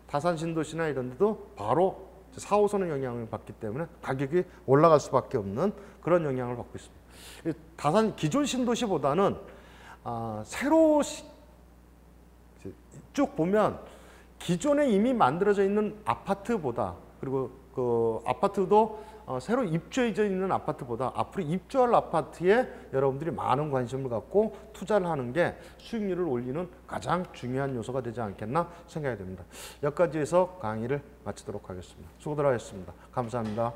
다산신도시나 이런 데도 바로 4호선의 영향을 받기 때문에 가격이 올라갈 수밖에 없는 그런 영향을 받고 있습니다. 다산 기존 신도시보다는 새로 쭉 보면 기존에 이미 만들어져 있는 아파트보다, 그리고 그 아파트도 새로 입주해져 있는 아파트보다 앞으로 입주할 아파트에 여러분들이 많은 관심을 갖고 투자를 하는 게 수익률을 올리는 가장 중요한 요소가 되지 않겠나 생각이 됩니다. 여기까지 해서 강의를 마치도록 하겠습니다. 수고들 하셨습니다. 감사합니다.